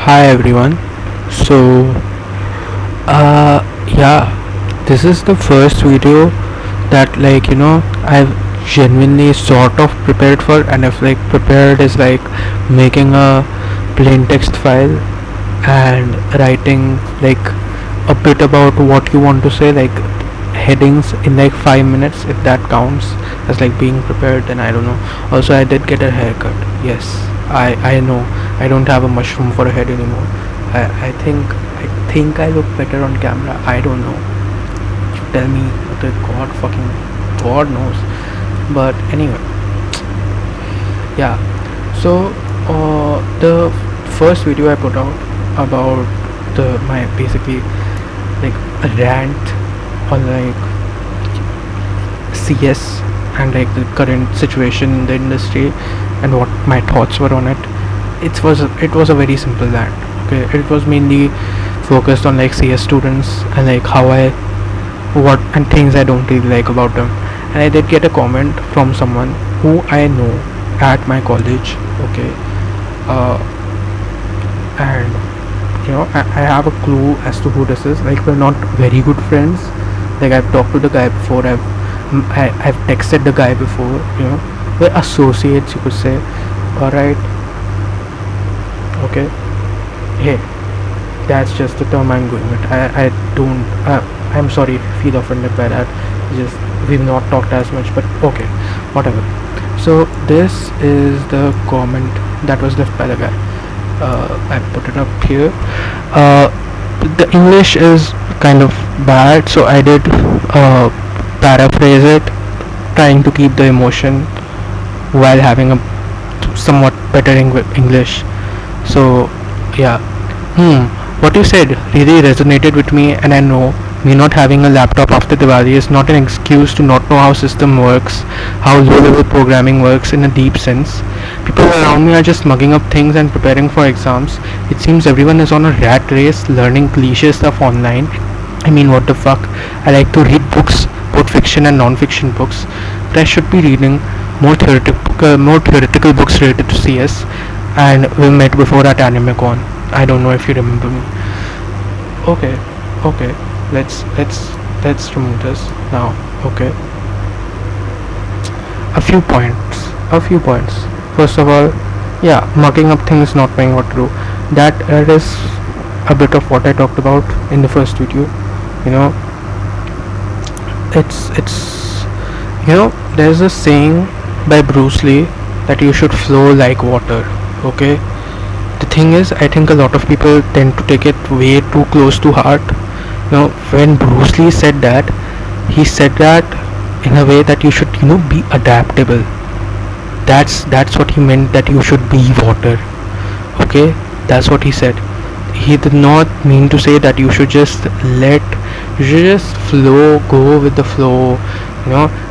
Hi everyone. So, yeah, this is the first video that, I've genuinely sort of prepared for, and if like prepared is like making a plain text file and writing like a bit about what you want to say, like headings in like 5 minutes, if that counts as like being prepared, then I don't know. Also, I did get a haircut. Yes, I know. I don't have a mushroom for a head anymore. I think I look better on camera. I don't know. You tell me. The God knows. But anyway, yeah. So the first video I put out about the my basically like a rant on like CS and like the current situation in the industry and what my thoughts were on it. It was a very simple rant. Okay, it was mainly focused on like CS students and like how I what and things I don't really like about them. And I did get a comment from someone who I know at my college. Okay, uh, and I have a clue as to who this is. Like, we're not very good friends. Like, I've talked to the guy before. I've texted the guy before. We're associates, you could say. All right. Okay. Hey, that's just the term I'm going with. I don't. I'm sorry if you feel offended by that. Just we've not talked as much, but okay, whatever. So this is the comment that was left by the guy. I put it up here. Uh, the English is kind of bad, so I did paraphrase it, trying to keep the emotion while having a somewhat better English. So yeah, what you said really resonated with me, and I know me not having a laptop after Diwali is not an excuse to not know how system works, how low-level programming works in a deep sense. People around me are just mugging up things and preparing for exams. It seems everyone is on a rat race, learning cliche stuff online. I mean, what the fuck? I like to read books, both fiction and non-fiction books, but I should be reading more theoretical books related to CS. And we met before at AnimeCon. I don't know if you remember me. Okay, okay. Let's remove this now. Okay. A few points. First of all, yeah, mucking up things, not knowing what to do. That is a bit of what I talked about in the first video. You know, it's there's a saying by Bruce Lee that you should flow like water. Okay. The thing is, I think a lot of people tend to take it way too close to heart. When Bruce Lee said that, he said that in a way that you should be adaptable. That's what he meant, that you should be water. Okay, that's what he said. He did not mean to say that you should just flow, go with the flow.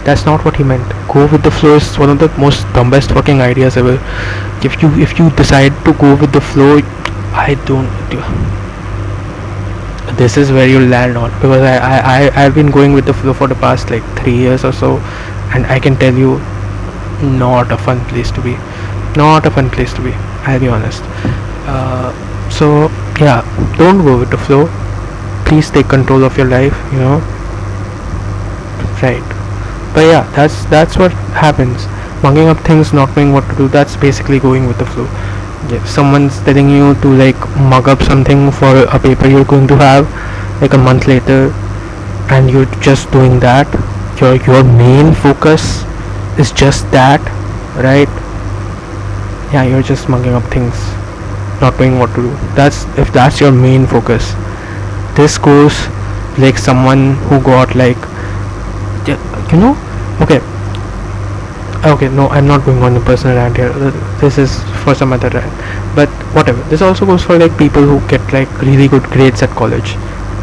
That's not what he meant. Go with the flow is one of the most dumbest fucking ideas ever. If you decide to go with the flow, I don't. This is where you land on, because I've been going with the flow for the past like 3 years or so, and I can tell you, not a fun place to be. Not a fun place to be. I'll be honest. So yeah, don't go with the flow. Please take control of your life. Right. But yeah, that's what happens. Mugging up things, not knowing what to do. That's basically going with the flow. If someone's telling you to like mug up something for a paper you're going to have like a month later, and you're just doing that, your main focus is just that, right? Yeah, you're just mugging up things, not knowing what to do. If that's your main focus. This goes like someone who got like, okay. Okay, no, I'm not going on a personal rant here. This is for some other rant. But whatever. This also goes for like people who get like really good grades at college.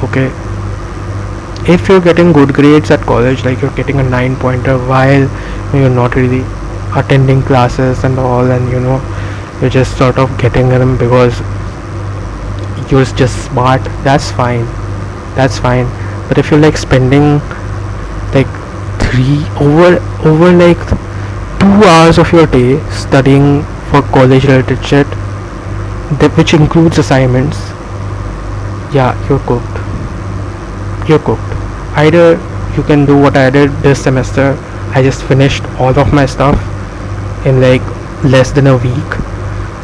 Okay. If you're getting good grades at college, like you're getting a 9 pointer while you're not really attending classes and all, and you're just sort of getting them because you're just smart, that's fine. That's fine. But if you're like spending like over like 2 hours of your day studying for college related shit, which includes assignments, yeah, you're cooked. Either you can do what I did this semester. I just finished all of my stuff in like less than a week,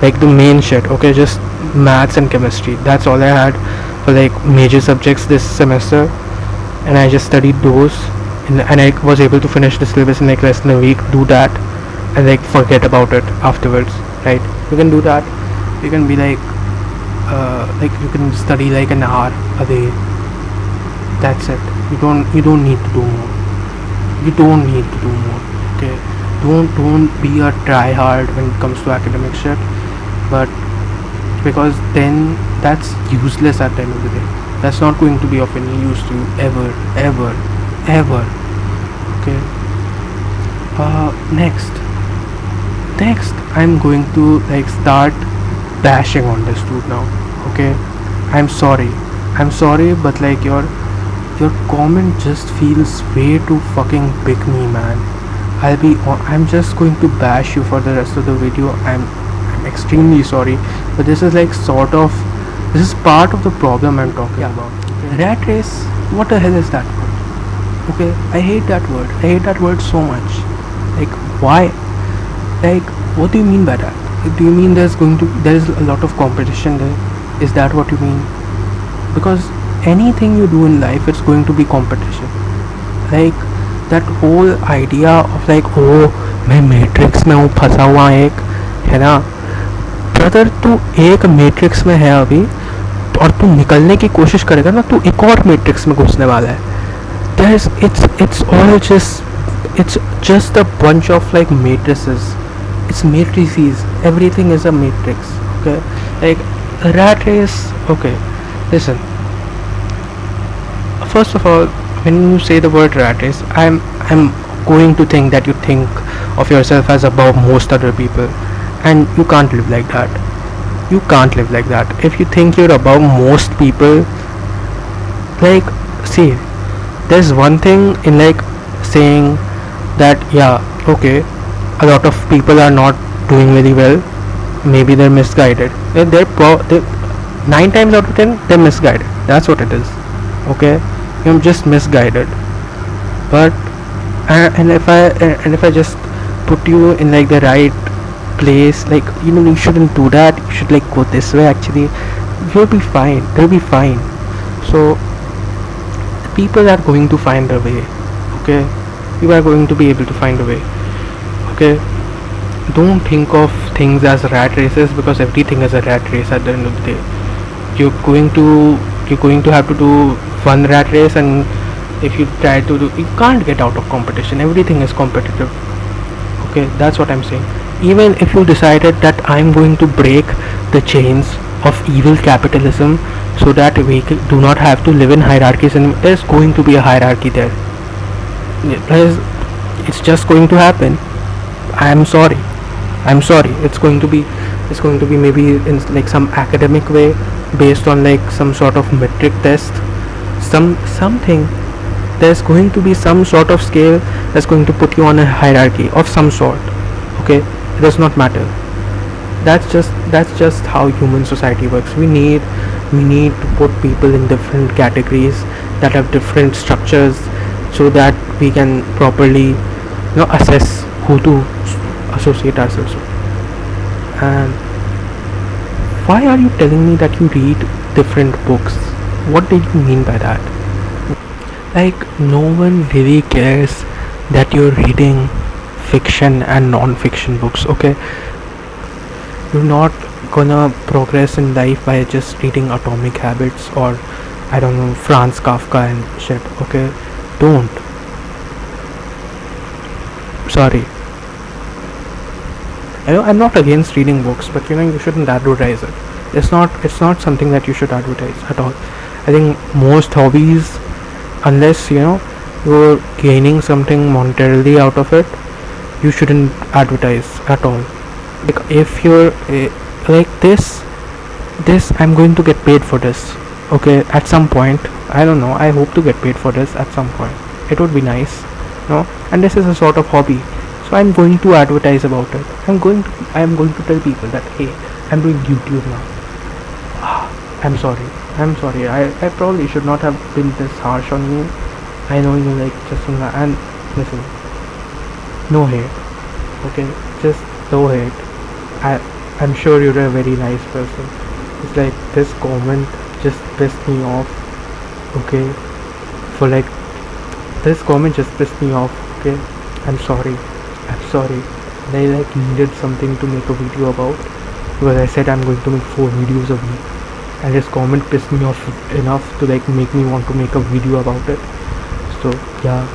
like the main shit. Okay, just maths and chemistry, that's all I had for like major subjects this semester, and I just studied those, and I was able to finish the syllabus in like less than a week. Do that and like forget about it afterwards, right? You can do that. You can be like you can study like an hour a day. That's it. You don't need to do more. You don't need to do more. Okay, don't be a try hard when it comes to academic shit, but because then that's useless at the end of the day. That's not going to be of any use to you ever. Okay. Next I'm going to like start bashing on this dude now. Okay, I'm sorry, but like your comment just feels way too fucking pick me, man. I'm just going to bash you for the rest of the video. I'm extremely sorry, but this is like this is part of the problem I'm talking about. Okay. Rat race, what the hell is that word? Okay, I hate that word so much. Like, why? Like, what do you mean by that? Do you mean there's a lot of competition there? Is that what you mean? Because anything you do in life, it's going to be competition. Like that whole idea of like, oh, मैं matrix में हूँ, फंसा हुआ एक, है ना brother? तू एक मैट्रिक्स में है अभी, और तू निकलने की कोशिश करेगा ना, तू एक और मैट्रिक्स में घुसने वाला है. It's just a bunch of like matrices. It's matrices. Everything is a matrix. Okay, like rat race. Okay, listen. First of all, when you say the word rat race, I'm going to think that you think of yourself as above most other people, and you can't live like that. You can't live like that. If you think you're above most people, like, see, there's one thing in like saying that, yeah, okay, a lot of people are not doing very well. Maybe they're misguided. They're 9 times out of 10 they're misguided. That's what it is. Okay, you're just misguided. But and if I just put you in like the right place, like, you shouldn't do that. You should like go this way. Actually, you'll be fine. They'll be fine. So people are going to find a way. Okay, you are going to be able to find a way. Okay, don't think of things as rat races, because everything is a rat race at the end of the day. You're going to have to do one rat race, and if you try to do, you can't get out of competition. Everything is competitive. Okay, that's what I'm saying. Even if you decided that I'm going to break the chains of evil capitalism so that we do not have to live in hierarchies, and there's going to be a hierarchy there. It's just going to happen. I'm sorry. It's going to be maybe in like some academic way, based on like some sort of metric test, something. There's going to be some sort of scale that's going to put you on a hierarchy of some sort. Okay, it does not matter. That's just how human society works. We need to put people in different categories that have different structures, so that we can properly assess who to associate ourselves with. And why are you telling me that you read different books? What did you mean by that? Like, no one really cares that you're reading fiction and non-fiction books. Okay, you're not gonna progress in life by just reading Atomic Habits or, I don't know, Franz Kafka and shit. Okay, don't. Sorry. I'm not against reading books, but you shouldn't advertise it. It's not something that you should advertise at all. I think most hobbies, unless you're gaining something monetarily out of it, you shouldn't advertise at all. Like, if you're like this, I'm going to get paid for this. Okay, at some point, I don't know, I hope to get paid for this at some point. It would be nice, and this is a sort of hobby, so I'm going to advertise about it. I'm going to tell people that, hey, I'm doing YouTube now. I'm sorry. I'm sorry. I probably should not have been this harsh on you. I know you like just and listen, no hate. Okay, just no hate. I'm sure you're a very nice person. It's like this comment just pissed me off. Okay, for like this comment just pissed me off. Okay, I'm sorry. I'm sorry. I like needed something to make a video about because I said I'm going to make 4 videos a week, and this comment pissed me off enough to like make me want to make a video about it. So yeah,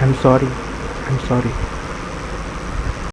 I'm sorry. I'm sorry.